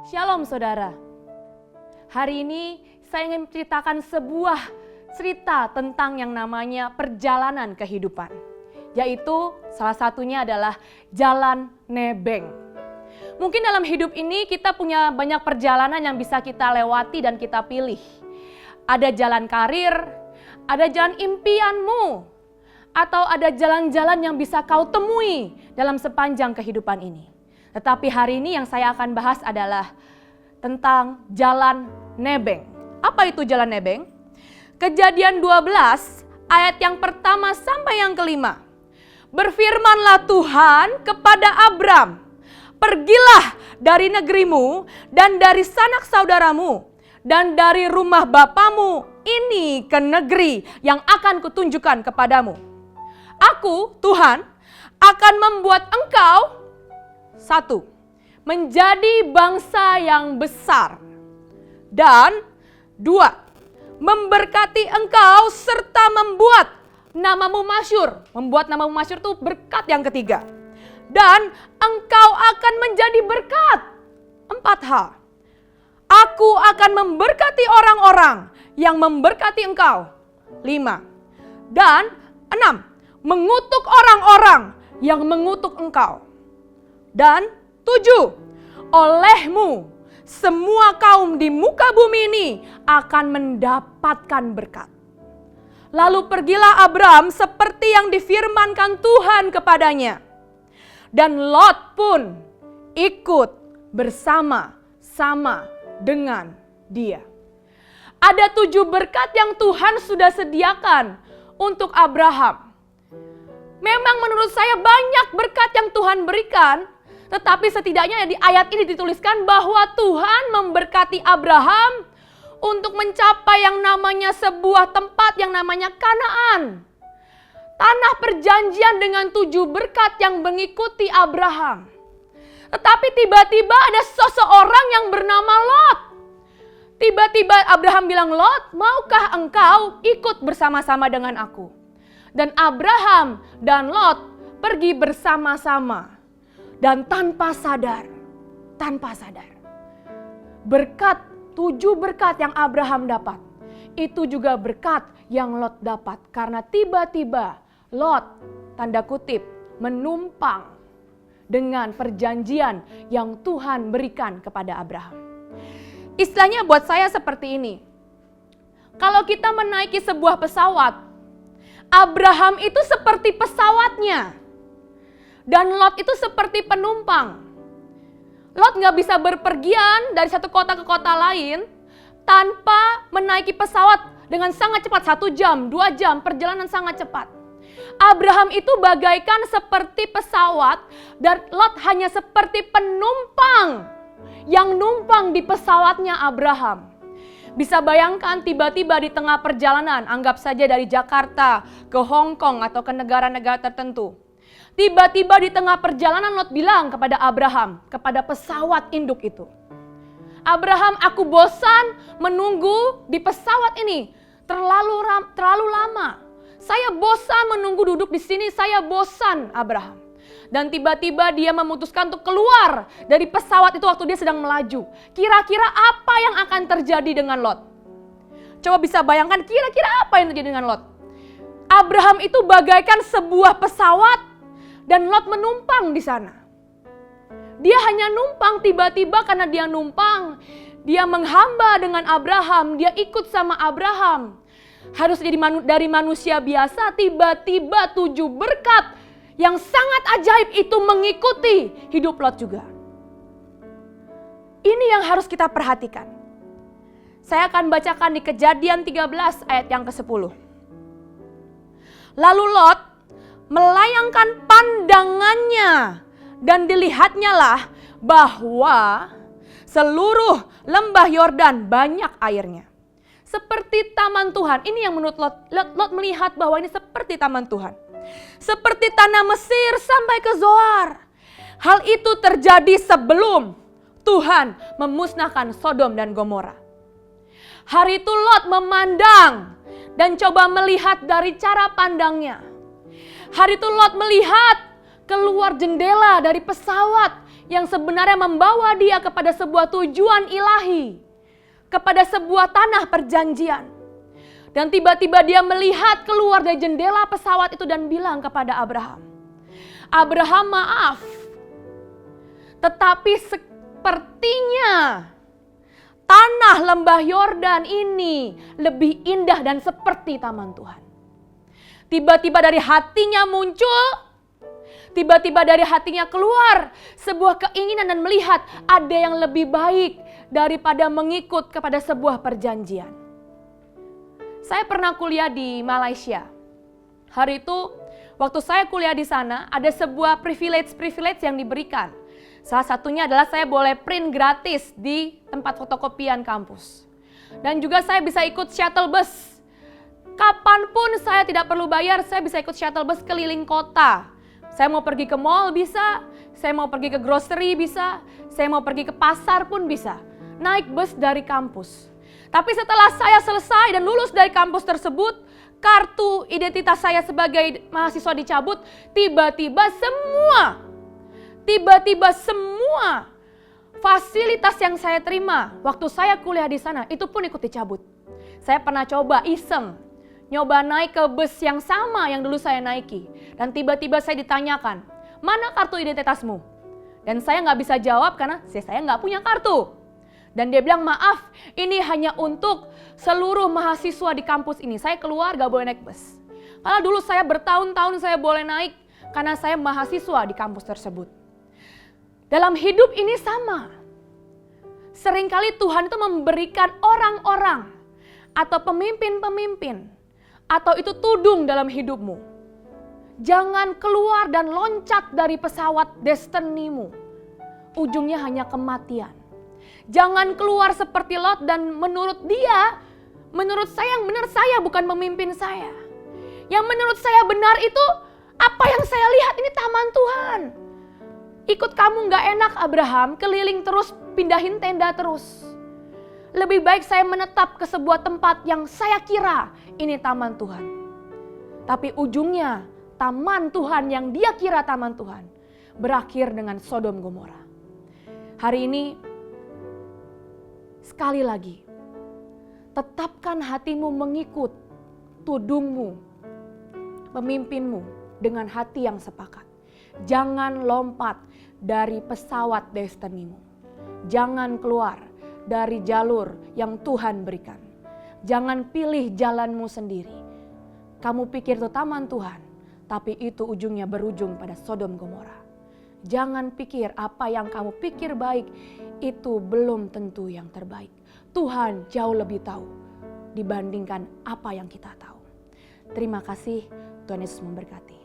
Shalom saudara. Hari ini saya ingin menceritakan sebuah cerita tentang yang namanya perjalanan kehidupan. Yaitu salah satunya adalah jalan nebeng. Mungkin dalam hidup ini kita punya banyak perjalanan yang bisa kita lewati dan kita pilih. Ada jalan karir, ada jalan impianmu, atau ada jalan-jalan yang bisa kau temui dalam sepanjang kehidupan ini. Tetapi hari ini yang saya akan bahas adalah tentang jalan nebeng. Apa itu jalan nebeng? Kejadian 12 ayat yang pertama sampai yang kelima. Berfirmanlah Tuhan kepada Abram, pergilah dari negerimu dan dari sanak saudaramu dan dari rumah bapamu ini ke negeri yang akan kutunjukkan kepadamu. Aku, Tuhan, akan membuat engkau satu, menjadi bangsa yang besar. Dan dua, memberkati engkau serta membuat namamu masyhur. Membuat namamu masyhur itu berkat yang ketiga. Dan engkau akan menjadi berkat. 4 hal. Aku akan memberkati orang-orang yang memberkati engkau. 5. Dan 6. Mengutuk orang-orang yang mengutuk engkau. Dan 7. Olehmu semua kaum di muka bumi ini akan mendapatkan berkat. Lalu pergilah Abram seperti yang difirmankan Tuhan kepadanya. Dan Lot pun ikut bersama-sama dengan dia. Ada 7 berkat yang Tuhan sudah sediakan untuk Abraham. Memang menurut saya banyak berkat yang Tuhan berikan, tetapi setidaknya di ayat ini dituliskan bahwa Tuhan memberkati Abraham untuk mencapai yang namanya sebuah tempat yang namanya Kanaan. Tanah perjanjian dengan 7 berkat yang mengikuti Abraham. Tetapi tiba-tiba ada seseorang yang bernama Lot. Tiba-tiba Abraham bilang, Lot, maukah engkau ikut bersama-sama dengan aku? Dan Abraham dan Lot pergi bersama-sama. Dan tanpa sadar, berkat 7 berkat yang Abraham dapat, itu juga berkat yang Lot dapat. Karena tiba-tiba Lot, tanda kutip, menumpang dengan perjanjian yang Tuhan berikan kepada Abraham. Istilahnya buat saya seperti ini. Kalau kita menaiki sebuah pesawat, Abraham itu seperti pesawatnya. Dan Lot itu seperti penumpang. Lot gak bisa berpergian dari satu kota ke kota lain tanpa menaiki pesawat dengan sangat cepat. 1 jam, 2 jam, perjalanan sangat cepat. Abraham itu bagaikan seperti pesawat dan Lot hanya seperti penumpang yang numpang di pesawatnya Abraham. Bisa bayangkan tiba-tiba di tengah perjalanan, anggap saja dari Jakarta ke Hong Kong atau ke negara-negara tertentu. Tiba-tiba di tengah perjalanan Lot bilang kepada Abraham, kepada pesawat induk itu. Abraham, aku bosan menunggu di pesawat ini. Terlalu lama. Saya bosan menunggu duduk di sini, saya bosan Abraham. Dan tiba-tiba dia memutuskan untuk keluar dari pesawat itu waktu dia sedang melaju. Kira-kira apa yang akan terjadi dengan Lot? Coba bisa bayangkan kira-kira apa yang terjadi dengan Lot? Abraham itu bagaikan sebuah pesawat dan Lot menumpang di sana. Dia hanya numpang, tiba-tiba karena dia numpang, dia menghamba dengan Abraham, dia ikut sama Abraham. Harus dari manusia biasa, tiba-tiba 7 berkat yang sangat ajaib itu mengikuti hidup Lot juga. Ini yang harus kita perhatikan. Saya akan bacakan di Kejadian 13 ayat yang ke-10. Lalu Lot melayangkan pandangannya dan dilihatnya lah bahwa seluruh lembah Yordan banyak airnya. Seperti taman Tuhan. Ini yang menurut Lot melihat bahwa ini seperti taman Tuhan. Seperti tanah Mesir sampai ke Zoar. Hal itu terjadi sebelum Tuhan memusnahkan Sodom dan Gomora. Hari itu Lot memandang dan coba melihat dari cara pandangnya. Hari itu Lot melihat keluar jendela dari pesawat yang sebenarnya membawa dia kepada sebuah tujuan ilahi, kepada sebuah tanah perjanjian. Dan tiba-tiba dia melihat keluar dari jendela pesawat itu dan bilang kepada Abraham, "Abraham, maaf, tetapi sepertinya tanah lembah Yordan ini lebih indah dan seperti taman Tuhan." Tiba-tiba dari hatinya muncul, tiba-tiba dari hatinya keluar sebuah keinginan dan melihat ada yang lebih baik daripada mengikut kepada sebuah perjanjian. Saya pernah kuliah di Malaysia. Hari itu waktu saya kuliah di sana ada sebuah privilege yang diberikan. Salah satunya adalah saya boleh print gratis di tempat fotokopian kampus. Dan juga saya bisa ikut shuttle bus. Kapanpun saya tidak perlu bayar, saya bisa ikut shuttle bus keliling kota. Saya mau pergi ke mall bisa, saya mau pergi ke grocery bisa, saya mau pergi ke pasar pun bisa. Naik bus dari kampus. Tapi setelah saya selesai dan lulus dari kampus tersebut, kartu identitas saya sebagai mahasiswa dicabut, tiba-tiba semua fasilitas yang saya terima waktu saya kuliah di sana itu pun ikut dicabut. Saya pernah coba iseng, nyoba naik ke bus yang sama yang dulu saya naiki. Dan tiba-tiba saya ditanyakan, "Mana kartu identitasmu?" Dan saya nggak bisa jawab karena saya nggak punya kartu. Dan dia bilang, "Maaf, ini hanya untuk seluruh mahasiswa di kampus ini. Saya keluar gak boleh naik bus." Kalau dulu saya bertahun-tahun saya boleh naik karena saya mahasiswa di kampus tersebut. Dalam hidup ini sama. Seringkali Tuhan itu memberikan orang-orang atau pemimpin-pemimpin atau itu tudung dalam hidupmu. Jangan keluar dan loncat dari pesawat destinimu. Ujungnya hanya kematian. Jangan keluar seperti Lot dan menurut saya yang benar saya bukan memimpin saya. Yang menurut saya benar itu apa yang saya lihat ini taman Tuhan. Ikut kamu gak enak Abraham, keliling terus, pindahin tenda terus. Lebih baik saya menetap ke sebuah tempat yang saya kira ini taman Tuhan. Tapi ujungnya taman Tuhan yang dia kira taman Tuhan berakhir dengan Sodom Gomora. Hari ini sekali lagi tetapkan hatimu mengikut tudungmu, pemimpinmu dengan hati yang sepakat. Jangan lompat dari pesawat destinimu. Jangan keluar dari jalur yang Tuhan berikan. Jangan pilih jalanmu sendiri. Kamu pikir itu taman Tuhan, tapi itu ujungnya berujung pada Sodom Gomora. Jangan pikir apa yang kamu pikir baik, itu belum tentu yang terbaik. Tuhan jauh lebih tahu dibandingkan apa yang kita tahu. Terima kasih, Tuhan Yesus memberkati.